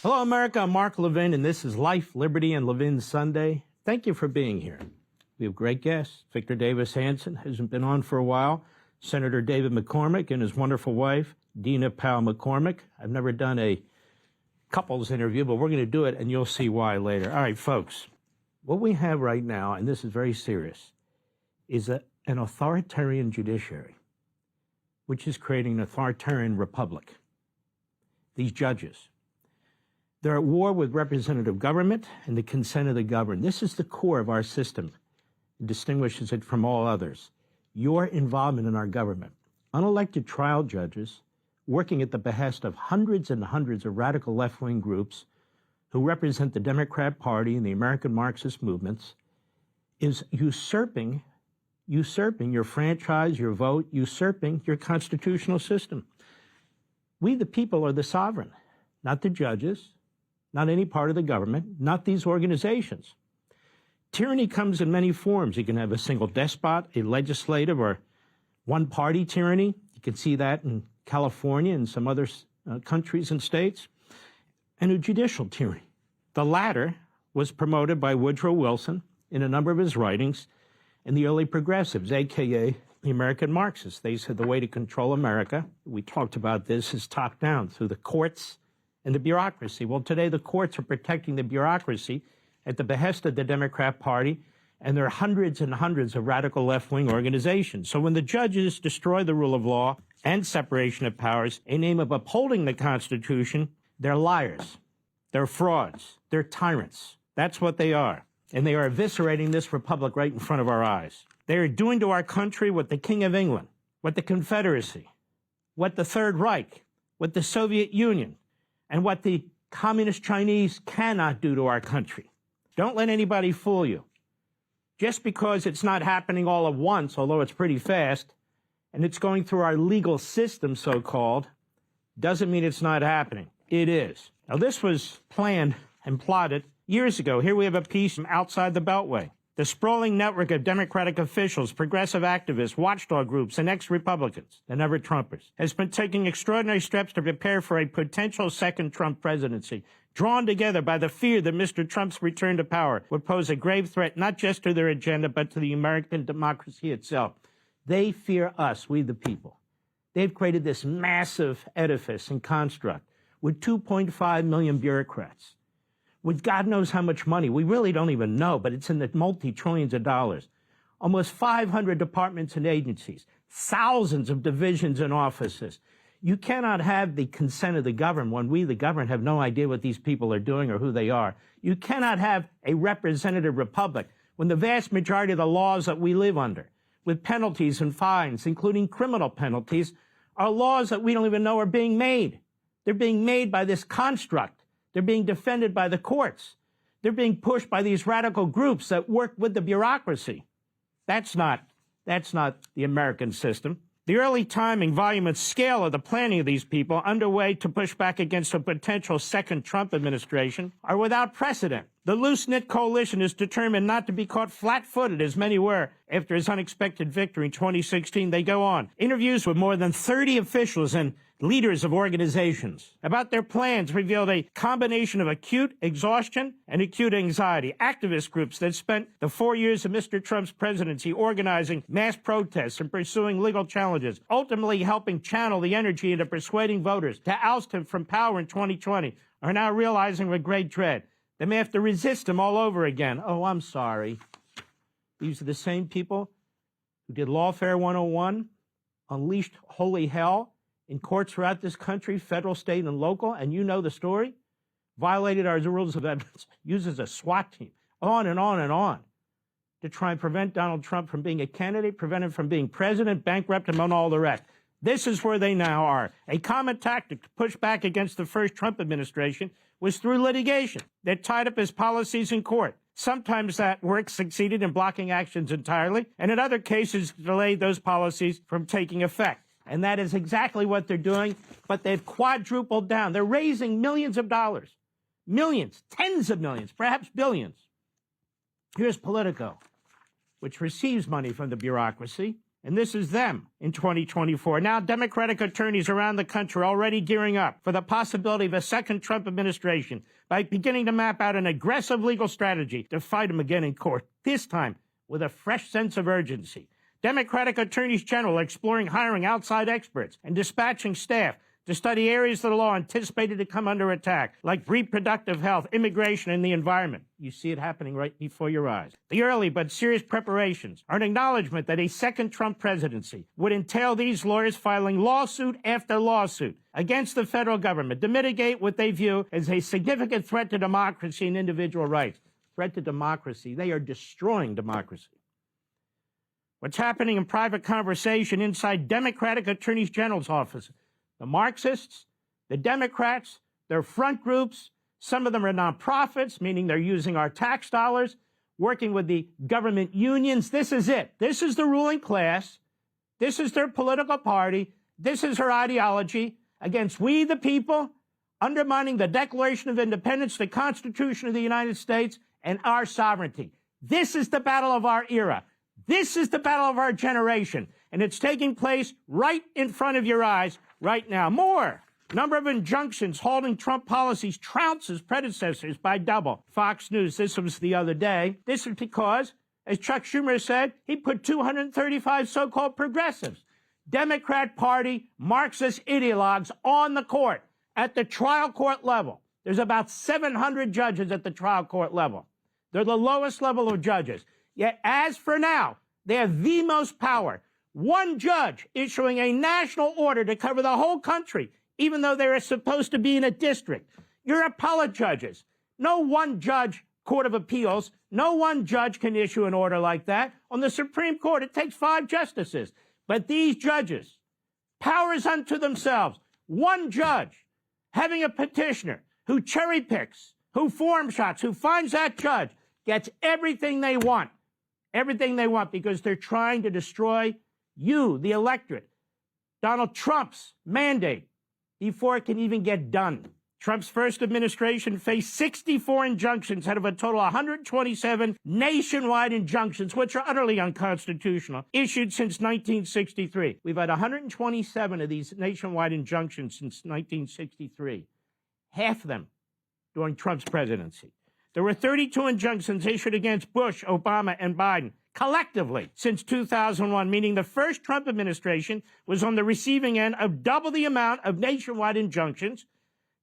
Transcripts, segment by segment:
Hello, America. I'm Mark Levin, and this is Life, Liberty, and Levin Sunday. Thank you for being here. We have great guests. Victor Davis Hanson hasn't been on for a while. Senator David McCormick and his wonderful wife, Dina Powell McCormick. I've never done a couples interview, but we're going to do it, and you'll see why later. All right, folks, what we have right now, and this is very serious, is an authoritarian judiciary, which is creating an authoritarian republic. These judges, they're at war with representative government and the consent of the governed. This is the core of our system. It distinguishes it from all others. Your involvement in our government. Unelected trial judges working at the behest of hundreds and hundreds of radical left-wing groups who represent the Democrat Party and the American Marxist movements is usurping your franchise, your vote, usurping your constitutional system. We, the people, are the sovereign, not the judges, not any part of the government, not these organizations. Tyranny comes in many forms. You can have a single despot, a legislative or one-party tyranny. You can see that in California and some other countries and states, and a judicial tyranny. The latter was promoted by Woodrow Wilson in a number of his writings and the early progressives, a.k.a. the American Marxists. They said the way to control America, we talked about this, is top-down through the courts and the bureaucracy. Well, today the courts are protecting the bureaucracy at the behest of the Democrat Party, and there are hundreds and hundreds of radical left-wing organizations. So when the judges destroy the rule of law and separation of powers in name of upholding the Constitution, they're liars, they're frauds, they're tyrants. That's what they are. And they are eviscerating this republic right in front of our eyes. They are doing to our country what the King of England, what the Confederacy, what the Third Reich, what the Soviet Union, and what the Communist Chinese cannot do to our country. Don't let anybody fool you. Just because it's not happening all at once, although it's pretty fast, and it's going through our legal system, so-called, doesn't mean it's not happening. It is. Now, this was planned and plotted years ago. Here we have a piece from outside the Beltway. The sprawling network of Democratic officials, progressive activists, watchdog groups, and ex-Republicans, the never-Trumpers, has been taking extraordinary steps to prepare for a potential second Trump presidency, drawn together by the fear that Mr. Trump's return to power would pose a grave threat not just to their agenda, but to the American democracy itself. They fear us, we the people. They've created this massive edifice and construct with 2.5 million bureaucrats, with God knows how much money. We really don't even know, but it's in the multi-trillions of dollars. Almost 500 departments and agencies, thousands of divisions and offices. You cannot have the consent of the governed when we, the governed, have no idea what these people are doing or who they are. You cannot have a representative republic when the vast majority of the laws that we live under, with penalties and fines, including criminal penalties, are laws that we don't even know are being made. They're being made by this construct. They're being defended by the courts. They're being pushed by these radical groups that work with the bureaucracy. That's not the American system. The early timing, volume, and scale of the planning of these people underway to push back against a potential second Trump administration are without precedent. The loose-knit coalition is determined not to be caught flat-footed, as many were after his unexpected victory in 2016. They go on. Interviews with more than 30 officials and leaders of organizations about their plans revealed a combination of acute exhaustion and acute anxiety. Activist groups that spent the 4 years of Mr. Trump's presidency organizing mass protests and pursuing legal challenges, ultimately helping channel the energy into persuading voters to oust him from power in 2020, are now realizing with great dread they may have to resist him all over again. Oh, I'm sorry. These are the same people who did Lawfare 101, unleashed holy hell in courts throughout this country, federal, state, and local, and you know the story, violated our rules of evidence, uses a SWAT team, on and on and on, to try and prevent Donald Trump from being a candidate, prevent him from being president, bankrupt him, and all the rest. This is where they now are. A common tactic to push back against the first Trump administration was through litigation that tied up his policies in court. Sometimes that work succeeded in blocking actions entirely, and in other cases delayed those policies from taking effect. And that is exactly what they're doing, but they've quadrupled down. They're raising millions of dollars, millions, tens of millions, perhaps billions. Here's Politico, which receives money from the bureaucracy And this is them in 2024. Now, Democratic attorneys around the country are already gearing up for the possibility of a second Trump administration by beginning to map out an aggressive legal strategy to fight him again in court, this time with a fresh sense of urgency. Democratic attorneys general are exploring hiring outside experts and dispatching staff to study areas of the law anticipated to come under attack, like reproductive health, immigration, and the environment. You see it happening right before your eyes. The early but serious preparations are an acknowledgement that a second Trump presidency would entail these lawyers filing lawsuit after lawsuit against the federal government to mitigate what they view as a significant threat to democracy and individual rights. Threat to democracy. They are destroying democracy. What's happening in private conversation inside Democratic attorneys general's offices? The Marxists, the Democrats, their front groups, some of them are nonprofits, meaning they're using our tax dollars, working with the government unions. This is it. This is the ruling class. This is their political party. This is her ideology against we the people, undermining the Declaration of Independence, the Constitution of the United States, and our sovereignty. This is the battle of our era. This is the battle of our generation. And it's taking place right in front of your eyes right now. More. Number of injunctions holding Trump policies trounces predecessors by double. Fox News, this was the other day. This is because, as Chuck Schumer said, he put 235 so-called progressives, Democrat Party Marxist ideologues on the court at the trial court level. There's about 700 judges at the trial court level. They're the lowest level of judges. Yet, as for now, they have the most power. One judge issuing a national order to cover the whole country, even though they are supposed to be in a district. Your appellate judges. No one judge, Court of Appeals, no one judge can issue an order like that. On the Supreme Court, it takes 5 justices. But these judges, powers unto themselves. One judge having a petitioner who cherry picks, who form shots, who finds that judge, gets everything they want. Everything they want because they're trying to destroy you, the electorate, Donald Trump's mandate before it can even get done. Trump's first administration faced 64 injunctions out of a total of 127 nationwide injunctions, which are utterly unconstitutional, issued since 1963. We've had 127 of these nationwide injunctions since 1963, half of them during Trump's presidency. There were 32 injunctions issued against Bush, Obama, and Biden collectively since 2001, meaning the first Trump administration was on the receiving end of double the amount of nationwide injunctions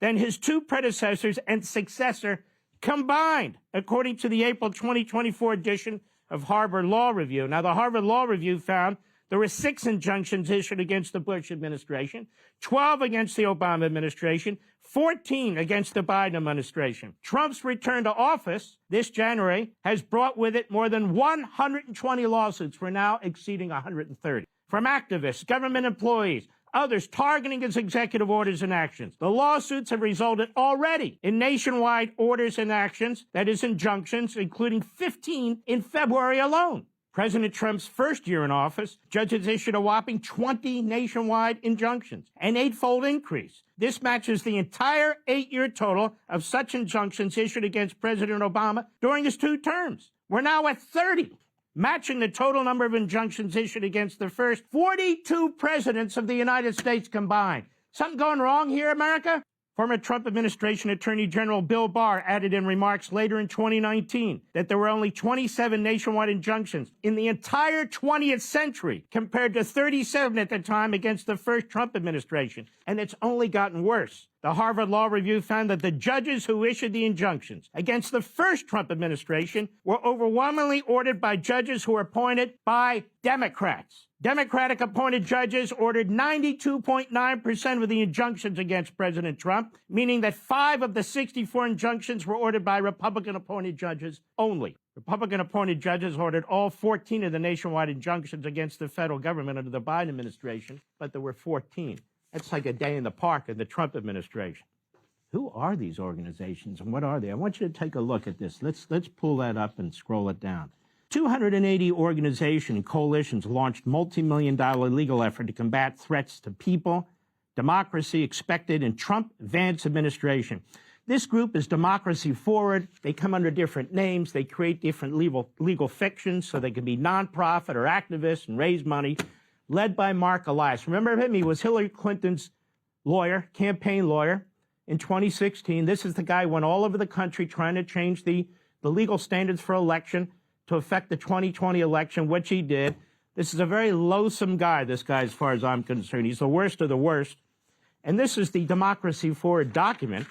than his 2 predecessors and successor combined, according to the April 2024 edition of Harvard Law Review. Now, the Harvard Law Review found there were 6 injunctions issued against the Bush administration, 12 against the Obama administration, 14 against the Biden administration. Trump's return to office this January has brought with it more than 120 lawsuits. We're now exceeding 130. From activists, government employees, others targeting his executive orders and actions. The lawsuits have resulted already in nationwide orders and actions, that is, injunctions, including 15 in February alone. President Trump's first year in office, judges issued a whopping 20 nationwide injunctions, an 8-fold increase. This matches the entire 8-year total of such injunctions issued against President Obama during his 2 terms. We're now at 30, matching the total number of injunctions issued against the first 42 presidents of the United States combined. Something going wrong here, America? Former Trump administration Attorney General Bill Barr added in remarks later in 2019 that there were only 27 nationwide injunctions in the entire 20th century compared to 37 at the time against the first Trump administration. And it's only gotten worse. The Harvard Law Review found that the judges who issued the injunctions against the first Trump administration were overwhelmingly ordered by judges who were appointed by Democrats. Democratic appointed judges ordered 92.9% of the injunctions against President Trump, meaning that 5 of the 64 injunctions were ordered by Republican appointed judges only. Republican appointed judges ordered all 14 of the nationwide injunctions against the federal government under the Biden administration, but there were 14. That's like a day in the park in the Trump administration. Who are these organizations and what are they? I want you to take a look at this. Let's pull that up and scroll it down. 280 organizations and coalitions launched multi-million-dollar legal effort to combat threats to people, democracy expected in Trump-Vance administration. This group is Democracy Forward. They come under different names. They create different legal fictions so they can be nonprofit or activists and raise money, led by Mark Levin. Remember him? He was Hillary Clinton's lawyer, campaign lawyer in 2016. This is the guy who went all over the country trying to change the legal standards for election to affect the 2020 election, which he did. This is a very loathsome guy, this guy, as far as I'm concerned. He's the worst of the worst. And this is the Democracy Forward document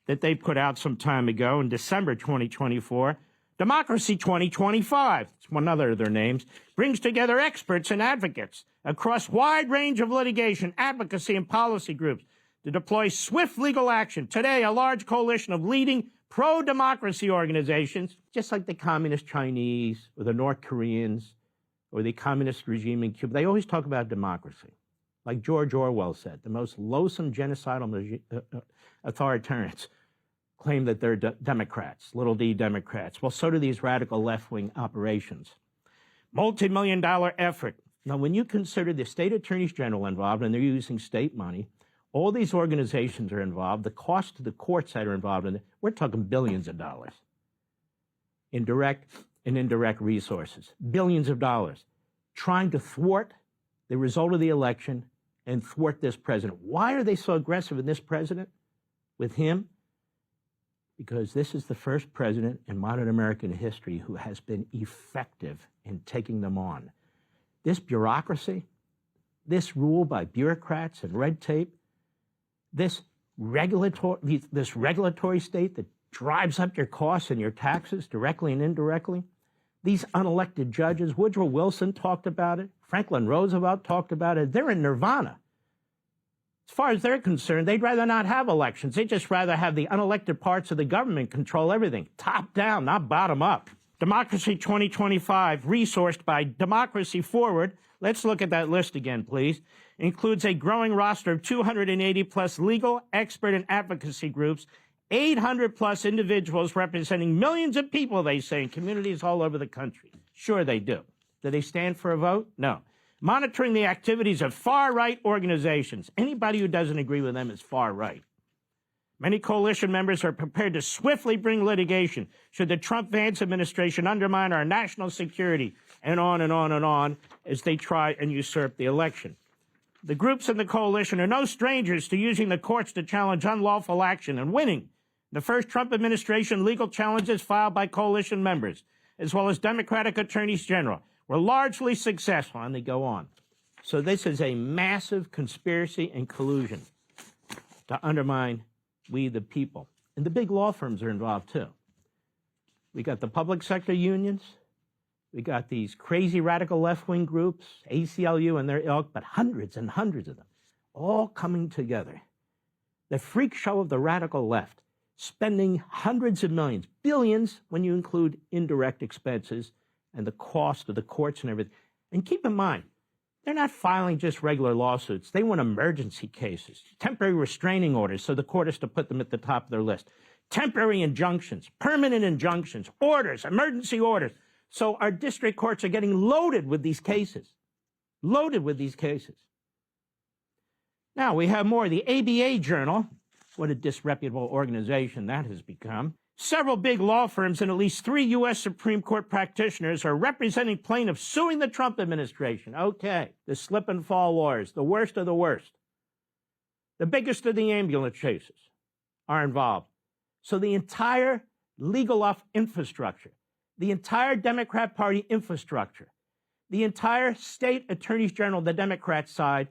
that they put out some time ago in December 2024. Democracy 2025, it's one other of their names, brings together experts and advocates across wide range of litigation, advocacy, and policy groups to deploy swift legal action. Today, a large coalition of leading pro-democracy organizations, just like the Communist Chinese or the North Koreans or the communist regime in Cuba, they always talk about democracy. Like George Orwell said, the most loathsome genocidal authoritarians claim that they're Democrats, little d Democrats. Well, so do these radical left-wing operations. Multi-million-dollar effort. Now, when you consider the state attorneys general involved, and they're using state money, all these organizations are involved, the cost to the courts that are involved in it, we're talking billions of dollars in direct and indirect resources, billions of dollars, trying to thwart the result of the election and thwart this president. Why are they so aggressive in this president, with him? Because this is the first president in modern American history who has been effective in taking them on. This bureaucracy, this rule by bureaucrats and red tape, this regulatory state that drives up your costs and your taxes directly and indirectly, these unelected judges, Woodrow Wilson talked about it, Franklin Roosevelt talked about it, they're in nirvana. As far as they're concerned, they'd rather not have elections. They'd just rather have the unelected parts of the government control everything, top down, not bottom up. Democracy 2025, resourced by Democracy Forward. Let's look at that list again, please. Includes a growing roster of 280 plus legal, expert, and advocacy groups, 800 plus individuals representing millions of people, they say, in communities all over the country. Sure they do. Do they stand for a vote? No. Monitoring the activities of far-right organizations. Anybody who doesn't agree with them is far-right. Many coalition members are prepared to swiftly bring litigation should the Trump-Vance administration undermine our national security, and on and on and on, as they try and usurp the election. The groups in the coalition are no strangers to using the courts to challenge unlawful action and winning. The first Trump administration legal challenges filed by coalition members, as well as Democratic attorneys general, were largely successful, and they go on. So this is a massive conspiracy and collusion to undermine we the people. And the big law firms are involved too. We got the public sector unions. We got these crazy radical left-wing groups, ACLU and their ilk, but hundreds and hundreds of them, all coming together. The freak show of the radical left, spending hundreds of millions, billions when you include indirect expenses and the cost of the courts and everything. And keep in mind, they're not filing just regular lawsuits. They want emergency cases, temporary restraining orders, so the court has to put them at the top of their list. Temporary injunctions, permanent injunctions, orders, emergency orders. So our district courts are getting loaded with these cases. Loaded with these cases. Now we have more. The ABA Journal, what a disreputable organization that has become. Several big law firms and at least 3 U.S. Supreme Court practitioners are representing plaintiffs suing the Trump administration. Okay, the slip and fall lawyers, the worst of the worst. The biggest of the ambulance chasers are involved. So the entire legal infrastructure, the entire Democrat Party infrastructure, the entire state attorneys general, the Democrat side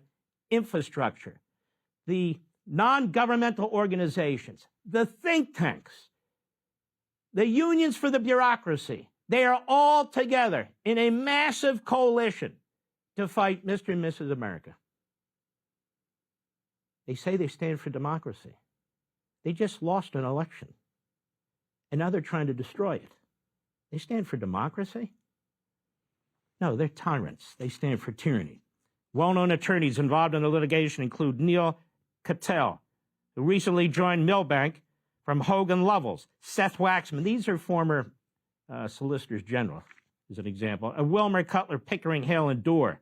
infrastructure, the non-governmental organizations, the think tanks, the unions for the bureaucracy, they are all together in a massive coalition to fight Mr. and Mrs. America. They say they stand for democracy. They just lost an election, and now they're trying to destroy it. They stand for democracy? No, they're tyrants. They stand for tyranny. Well-known attorneys involved in the litigation include Neil Cattell, who recently joined Milbank from Hogan Lovells, Seth Waxman. These are former solicitors general, as an example. And Wilmer Cutler, Pickering, Hale, and Dorr.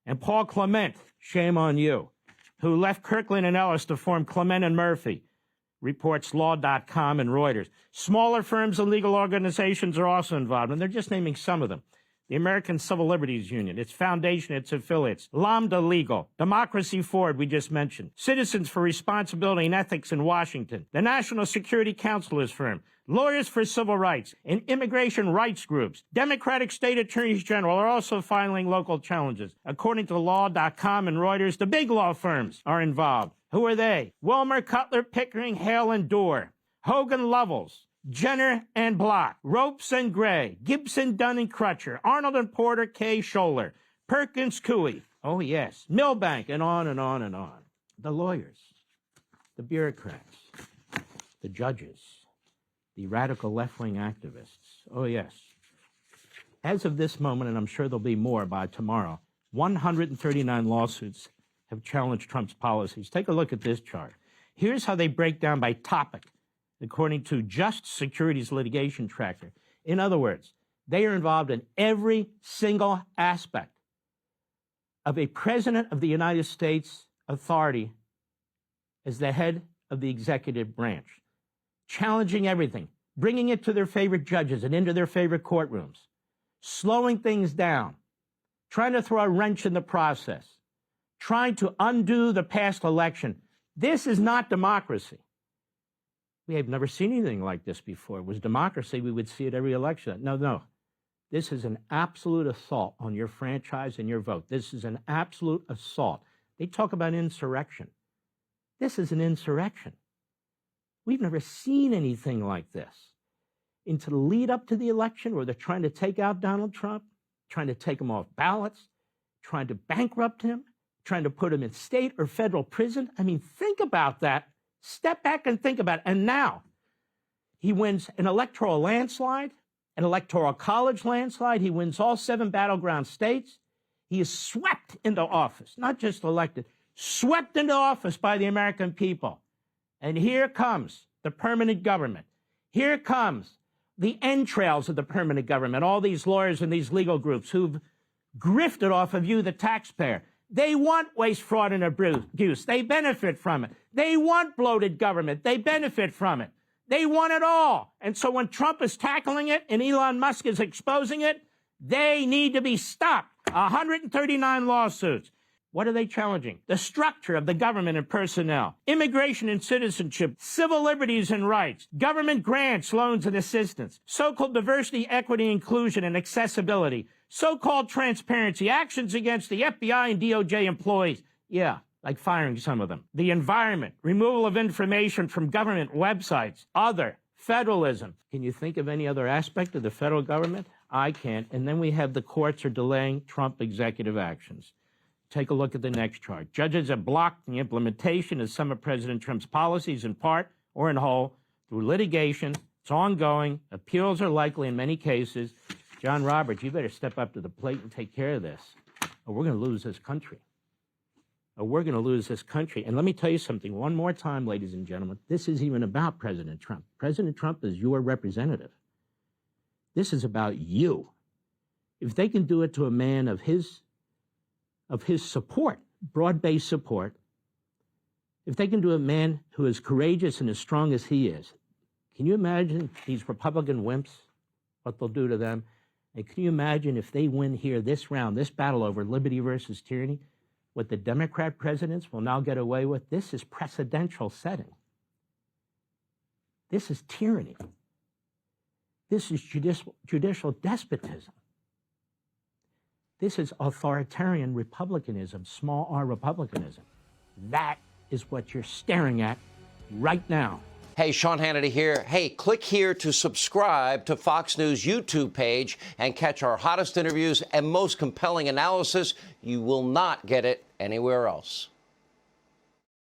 And Paul Clement, shame on you, who left Kirkland and Ellis to form Clement and Murphy. reports Law.com and Reuters. Smaller firms and legal organizations are also involved, and they're just naming some of them. The American Civil Liberties Union, its foundation, its affiliates, Lambda Legal, Democracy Forward, we just mentioned, Citizens for Responsibility and Ethics in Washington, the National Security Counselors Firm, Lawyers for Civil Rights, and immigration rights groups. Democratic state attorneys general are also filing local challenges. According to Law.com and Reuters, the big law firms are involved. Who are they? Wilmer, Cutler, Pickering, Hale, and Dorr, Hogan Lovells, Jenner and Block, Ropes and Gray, Gibson, Dunn and Crutcher, Arnold and Porter, K. Scholler, Perkins Coie, oh yes, Milbank, and on and on and on. The lawyers, the bureaucrats, the judges, the radical left-wing activists, oh yes. As of this moment, and I'm sure there'll be more by tomorrow, 139 lawsuits have challenged Trump's policies. Take a look at this chart. Here's how they break down by topic, according to Just Securities Litigation Tracker. In other words, they are involved in every single aspect of a president of the United States authority as the head of the executive branch, challenging everything, bringing it to their favorite judges and into their favorite courtrooms, slowing things down, trying to throw a wrench in the process, trying to undo the past election. This is not democracy. We have never seen anything like this before. It was democracy, we would see it every election. No. This is an absolute assault on your franchise and your vote. This is an absolute assault. They talk about insurrection. This is an insurrection. We've never seen anything like this. Into the lead up to the election where they're trying to take out Donald Trump, trying to take him off ballots, trying to bankrupt him, trying to put him in state or federal prison. I mean, think about that. Step back and think about it. And now he wins an electoral landslide, an electoral college landslide. He wins all 7 battleground states. He is swept into office, not just elected, swept into office by the American people. And here comes the permanent government. Here comes the entrails of the permanent government, all these lawyers and these legal groups who've grifted off of you, the taxpayer. They want waste, fraud, and abuse. They benefit from it. They want bloated government. They benefit from it. They want it all. And so when Trump is tackling it and Elon Musk is exposing it, they need to be stopped. 139 lawsuits. What are they challenging? The structure of the government and personnel, immigration and citizenship, civil liberties and rights, government grants, loans, and assistance, so-called diversity, equity, inclusion, and accessibility, so-called transparency, actions against the FBI and DOJ employees. Yeah, like firing some of them. The environment, removal of information from government websites, other, federalism. Can you think of any other aspect of the federal government? I can't. And then we have the courts are delaying Trump executive actions. Take a look at the next chart. Judges have blocked the implementation of some of President Trump's policies in part or in whole through litigation. It's ongoing. Appeals are likely in many cases. John Roberts, you better step up to the plate and take care of this, or we're going to lose this country. And let me tell you something one more time, ladies and gentlemen. This is even about President Trump. President Trump is your representative. This is about you. If they can do it to a man of his support, broad-based support, if they can do a man who is courageous and as strong as he is, can you imagine these Republican wimps, what they'll do to them? And can you imagine if they win here this round, this battle over liberty versus tyranny, what the Democrat presidents will now get away with? This is precedential setting. This is tyranny. This is judicial despotism. This is authoritarian republicanism, small r republicanism. That is what you're staring at right now. Hey, Sean Hannity here. Hey, click here to subscribe to Fox News YouTube page and catch our hottest interviews and most compelling analysis. You will not get it anywhere else.